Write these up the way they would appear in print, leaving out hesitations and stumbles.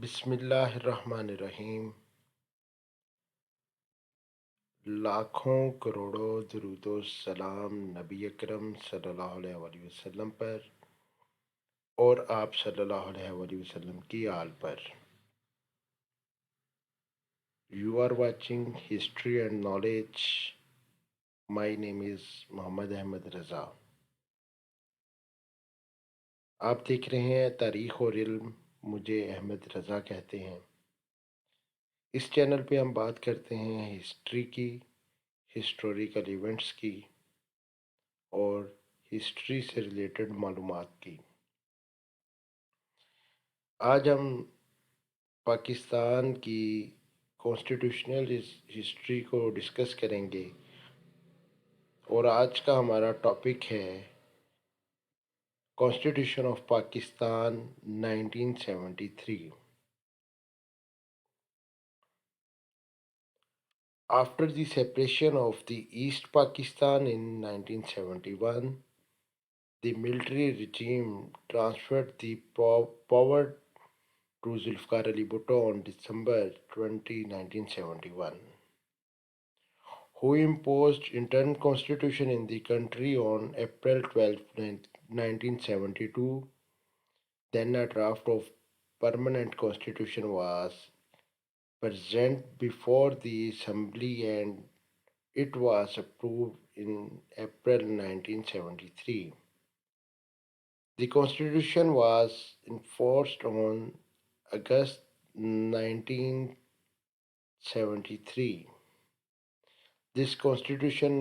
بسم اللہ الرحمن الرحیم۔ لاکھوں کروڑوں درود و سلام نبی اکرم صلی اللہ علیہ وآلہ وسلم پر اور آپ صلی اللہ علیہ وآلہ وسلم کی آل پر۔ You are watching history and knowledge. My name is Muhammad Ahmad Raza. آپ دیکھ رہے ہیں تاریخ اور علم، مجھے احمد رضا کہتے ہیں۔ اس چینل پہ ہم بات کرتے ہیں ہسٹری کی، ہسٹوریکل ایونٹس کی اور ہسٹری سے ریلیٹڈ معلومات کی۔ آج ہم پاکستان کی کانسٹیٹیوشنل ہسٹری کو ڈسکس کریں گے اور آج کا ہمارا ٹاپک ہے constitution of Pakistan 1973۔ After the separation of the East Pakistan in 1971, the military regime transferred the power to Zulfikar Ali Bhutto on December 20, 1971, who imposed interim constitution in the country on April 12, 1972. Then a draft of permanent constitution was present before the assembly and it was approved in April 1973. The constitution was enforced on August 1973. This constitution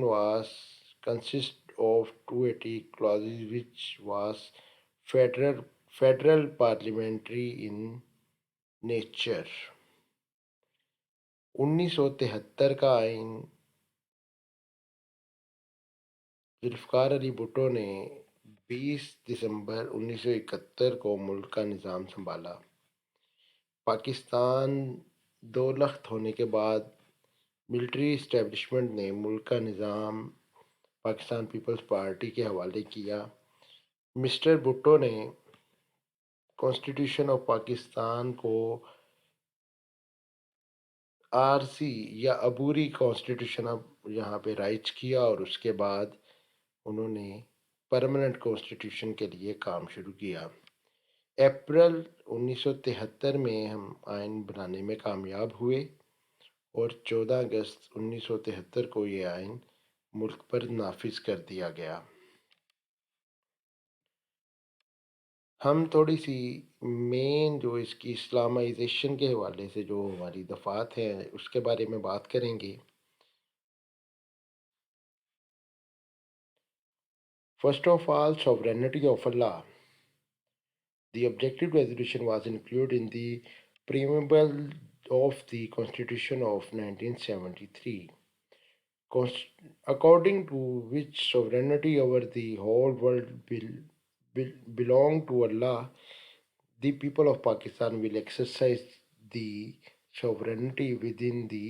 consist of 280 clauses, which was federal parliamentary in nature. 1973 کا آئین ذوالفقار علی بھٹو نے 20 دسمبر 1971 کو ملک کا نظام سنبھالا۔ پاکستان دو لخت ہونے کے بعد ملٹری اسٹیبلشمنٹ نے ملک کا نظام پاکستان پیپلز پارٹی کے حوالے کیا۔ مسٹر بھٹو نے کانسٹیٹیوشن آف پاکستان کو عارضی یا عبوری کانسٹیٹیوشن اب یہاں پہ رائج کیا اور اس کے بعد انہوں نے پرماننٹ کانسٹیٹیوشن کے لیے کام شروع کیا۔ اپریل 1973 میں ہم آئین بنانے میں کامیاب ہوئے اور 14 اگست 1973 کو یہ آئین ملک پر نافذ کر دیا گیا۔ ہم تھوڑی سی مین جو اس کی اسلامائزیشن کے حوالے سے جو ہماری دفعات ہیں اس کے بارے میں بات کریں گے۔ First of all, sovereignty of Allah. The objective resolution was included in the preamble of the Constitution of 1973, according to which sovereignty over the whole world will belong to Allah. The people of Pakistan will exercise the sovereignty within the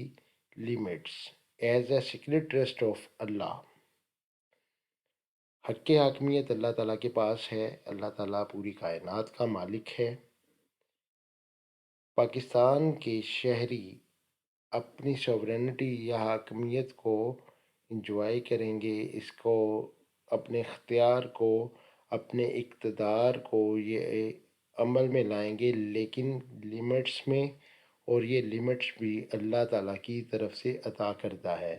limits as a sacred trust of Allah. حق حاکمیت اللہ تعالیٰ کے پاس ہے۔ اللہ تعالیٰ پوری کائنات کا مالک ہے۔ پاکستان کے شہری اپنی سوورینٹی یا حاکمیت کو انجوائے کریں گے، اس کو اپنے اختیار کو، اپنے اقتدار کو یہ عمل میں لائیں گے، لیکن لیمٹس میں، اور یہ لیمٹس بھی اللہ تعالیٰ کی طرف سے عطا کردہ ہے۔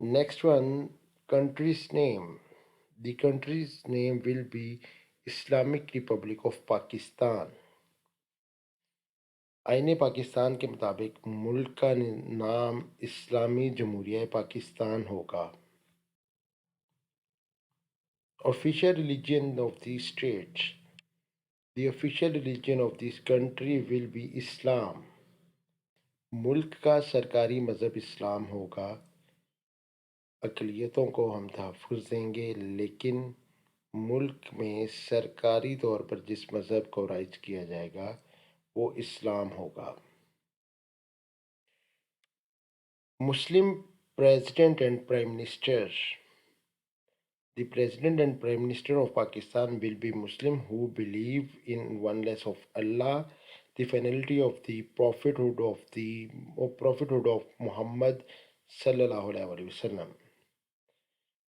Next one, country's name. The country's name will be Islamic Republic of Pakistan. آئین پاکستان کے مطابق ملک کا نام اسلامی جمہوریہ پاکستان ہوگا۔ Official religion of the state. The official religion of this country will be Islam. ملک کا سرکاری مذہب اسلام ہوگا۔ اقلیتوں کو ہم تحفظ دیں گے، لیکن ملک میں سرکاری طور پر جس مذہب کو رائج کیا جائے گا وہ اسلام ہوگا۔ Muslim president and prime minister. The President and Prime Minister of Pakistan will be Muslim who believe in oneness of Allah, the finality of the prophethood of Muhammad sallallahu alaihi wasallam.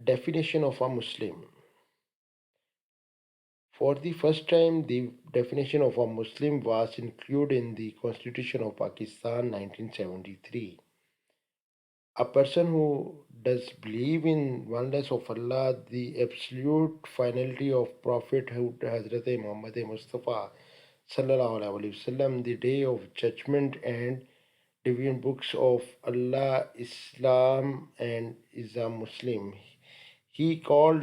Definition of a Muslim. For the first time, the definition of a Muslim was included in the Constitution of Pakistan 1973. A person who does believe in oneness of Allah, the absolute finality of Prophethood Hazrat Muhammad Mustafa Sallallahu Alaihi Wasallam, the day of judgment and divine books of Allah, Islam, and is a Muslim. He called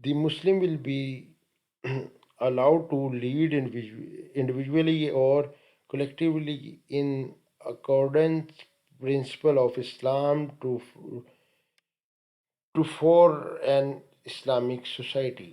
The Muslim will be allowed to lead individually or collectively in accordance principle of Islam to for an Islamic society.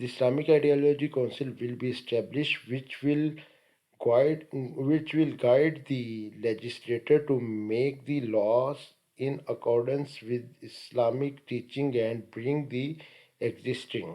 The Islamic Ideology Council will be established which will guide the legislator to make the laws in accordance with Islamic teaching and bring the existing.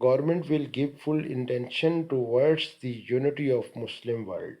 Government will give full attention towards the unity of Muslim world.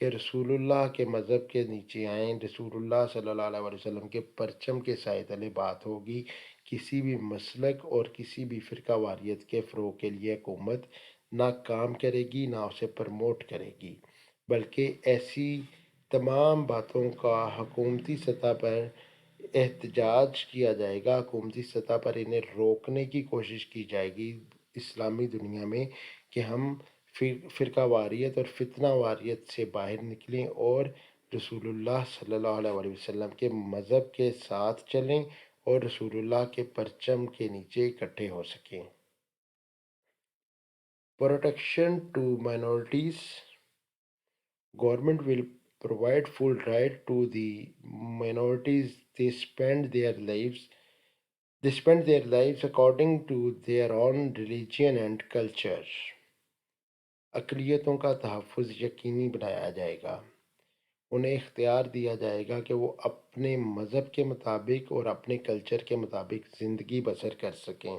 کہ رسول اللہ کے مذہب کے نیچے آئیں، رسول اللہ صلی اللہ علیہ وسلم کے پرچم کے سائے تلے بات ہوگی۔ کسی بھی مسلک اور کسی بھی فرقہ واریت کے فروغ کے لیے حکومت نہ کام کرے گی، نہ اسے پرموٹ کرے گی، بلکہ ایسی تمام باتوں کا حکومتی سطح پر احتجاج کیا جائے گا، حکومتی سطح پر انہیں روکنے کی کوشش کی جائے گی اسلامی دنیا میں، کہ ہم فرقہ واریت اور فتنہ واریت سے باہر نکلیں اور رسول اللہ صلی اللہ علیہ وسلم کے مذہب کے ساتھ چلیں اور رسول اللہ کے پرچم کے نیچے اکٹھے ہو سکیں۔ Protection to minorities: government will provide full right to the minorities. They spend their lives according to their own religion and culture. اقلیتوں کا تحفظ یقینی بنایا جائے گا۔ انہیں اختیار دیا جائے گا کہ وہ اپنے مذہب کے مطابق اور اپنے کلچر کے مطابق زندگی بسر کر سکیں۔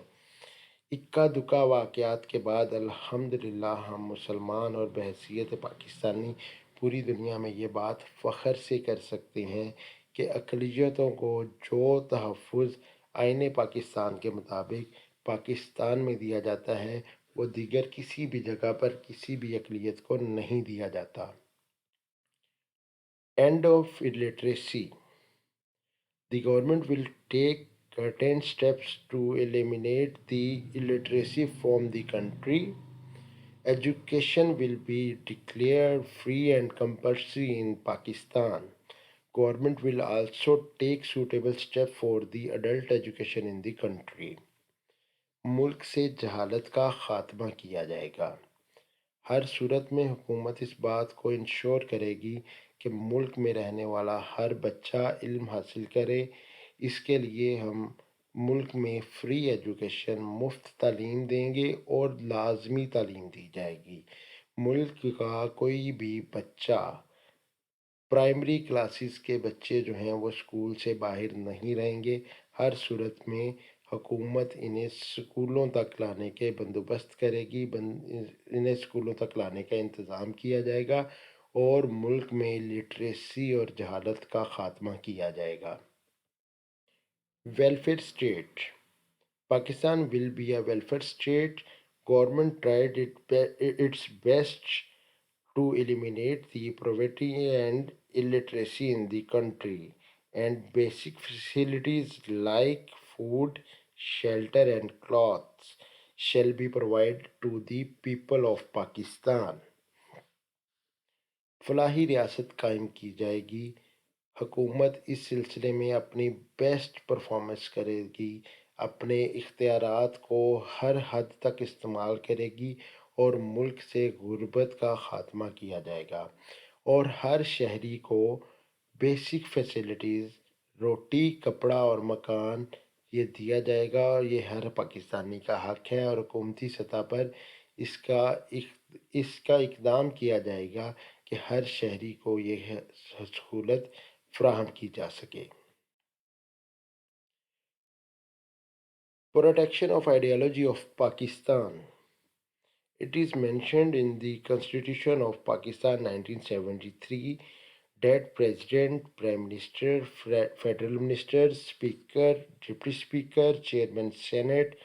اکا دکا واقعات کے بعد الحمدللہ ہم مسلمان اور بحیثیت پاکستانی پوری دنیا میں یہ بات فخر سے کر سکتے ہیں کہ اقلیتوں کو جو تحفظ آئین پاکستان کے مطابق پاکستان میں دیا جاتا ہے وہ دیگر کسی بھی جگہ پر کسی بھی اقلیت کو نہیں دیا جاتا۔ End of illiteracy: the government will take certain steps to eliminate the illiteracy from the country. Education will be declared free and compulsory in Pakistan. Government will also take suitable steps for the adult education in the country. ملک سے جہالت کا خاتمہ کیا جائے گا۔ ہر صورت میں حکومت اس بات کو انشور کرے گی کہ ملک میں رہنے والا ہر بچہ علم حاصل کرے۔ اس کے لیے ہم ملک میں فری ایجوکیشن، مفت تعلیم دیں گے اور لازمی تعلیم دی جائے گی۔ ملک کا کوئی بھی بچہ، پرائمری کلاسز کے بچے جو ہیں وہ اسکول سے باہر نہیں رہیں گے۔ ہر صورت میں حکومت انہیں اسکولوں تک لانے کے بندوبست کرے گی، انہیں اسکولوں تک لانے کا انتظام کیا جائے گا اور ملک میں لٹریسی اور جہالت کا خاتمہ کیا جائے گا۔ Welfare state: Pakistan will be a welfare state. Government tried its best to eliminate the poverty and illiteracy in the country, and basic facilities like food, shelter and clothes shall be provided to the people of Pakistan. فلاحی ریاست قائم کی جائے گی۔ حکومت اس سلسلے میں اپنی بیسٹ پرفارمنس کرے گی، اپنے اختیارات کو ہر حد تک استعمال کرے گی اور ملک سے غربت کا خاتمہ کیا جائے گا اور ہر شہری کو بیسک فیسلٹیز، روٹی، کپڑا اور مکان یہ دیا جائے گا۔ یہ ہر پاکستانی کا حق ہے اور حکومتی سطح پر اس کا اقدام کیا جائے گا کہ ہر شہری کو یہ سہولت فراہم کی جا سکے۔ Protection of ideology of Pakistan: It is mentioned in the Constitution of Pakistan 1973 that President, Prime Minister, Federal Ministers, Speaker, Deputy Speaker, Chairman Senate,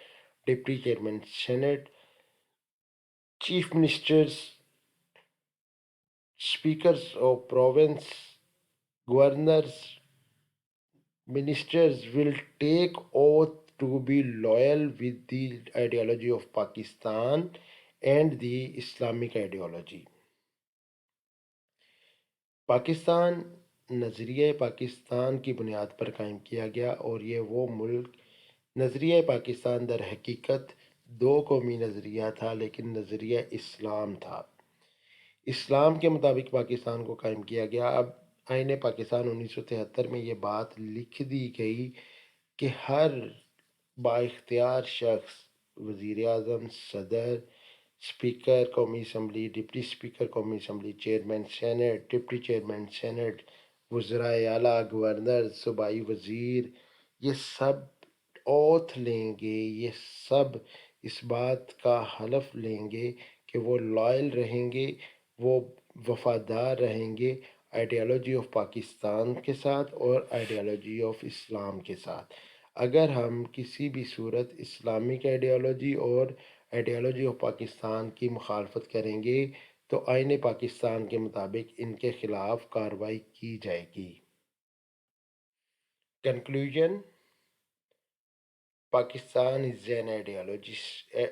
Deputy Chairman Senate, Chief Ministers, Speakers of Province, Governors, Ministers will take oath to be loyal with the ideology of Pakistan and the Islamic ideology. Pakistan نظریہ پاکستان کی بنیاد پر قائم کیا گیا اور یہ وہ ملک، نظریہ پاکستان در حقیقت دو قومی نظریہ تھا لیکن نظریہ اسلام تھا۔ اسلام کے مطابق پاکستان کو قائم کیا گیا۔ اب آئین پاکستان 1973 میں یہ بات لکھ دی گئی کہ ہر با اختیار شخص، وزیر اعظم، صدر، اسپیکر قومی اسمبلی، ڈپٹی اسپیکر قومی assembly, chairman senate, deputy chairman senate, وزرائے اعلیٰ، گورنر، صوبائی وزیر، یہ سب اوتھ لیں گے، یہ سب اس بات کا حلف لیں گے کہ وہ لائل رہیں گے، وہ وفادار رہیں گے آئیڈیالوجی آف پاکستان کے ساتھ اور آئیڈیالوجی آف اسلام کے ساتھ۔ اگر ہم کسی بھی صورت اسلامک آئیڈیالوجی اور آئیڈیالوجی آف پاکستان کی مخالفت کریں گے تو آئین پاکستان کے مطابق ان کے خلاف کارروائی کی جائے گی۔ Conclusion: Pakistan is an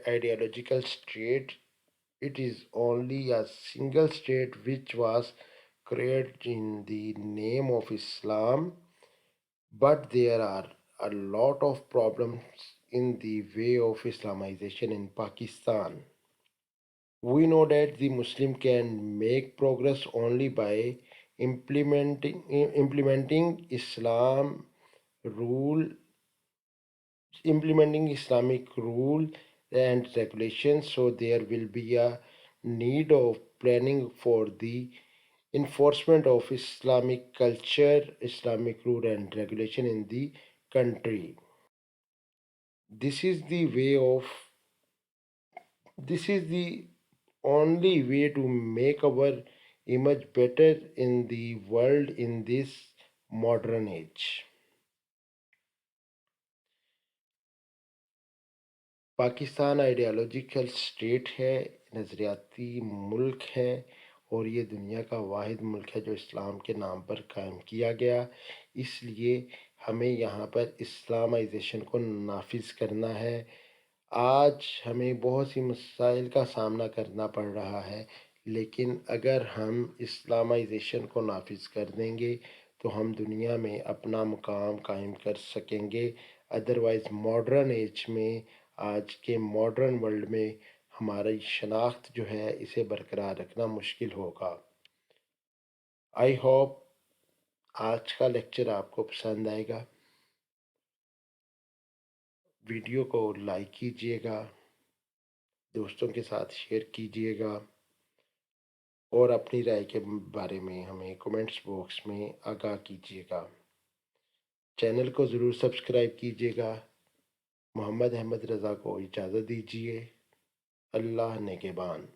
ideological state. It is only a single state which was created in the name of Islam, but there are a lot of problems in the way of Islamization in Pakistan. We know that the Muslim can make progress only by implementing rule implementing Islamic rule and regulations. So there will be a need of planning for the enforcement of Islamic culture, Islamic rule and regulation in the country. This is the way of this is the only way to make our image better in the world in this modern age. Pakistan ideological state ہے، نظریاتی ملک ہے، اور یہ دنیا کا واحد ملک ہے جو اسلام کے نام پر قائم کیا گیا۔ اس لیے ہمیں یہاں پر اسلامائزیشن کو نافذ کرنا ہے۔ آج ہمیں بہت سی مسائل کا سامنا کرنا پڑ رہا ہے، لیکن اگر ہم اسلامائزیشن کو نافذ کر دیں گے تو ہم دنیا میں اپنا مقام قائم کر سکیں گے۔ ادروائز ماڈرن ایج میں، آج کے ماڈرن ورلڈ میں ہماری شناخت جو ہے اسے برقرار رکھنا مشکل ہوگا۔ آئی ہوپ آج کا لیکچر آپ کو پسند آئے گا۔ ویڈیو کو لائک کیجیے گا، دوستوں کے ساتھ شیئر کیجیے گا، اور اپنی رائے کے بارے میں ہمیں کومنٹس باکس میں آگاہ کیجیے گا۔ چینل کو ضرور سبسکرائب کیجیے گا۔ محمد احمد رضا کو اجازت دیجیے۔ اللہ نگہبان۔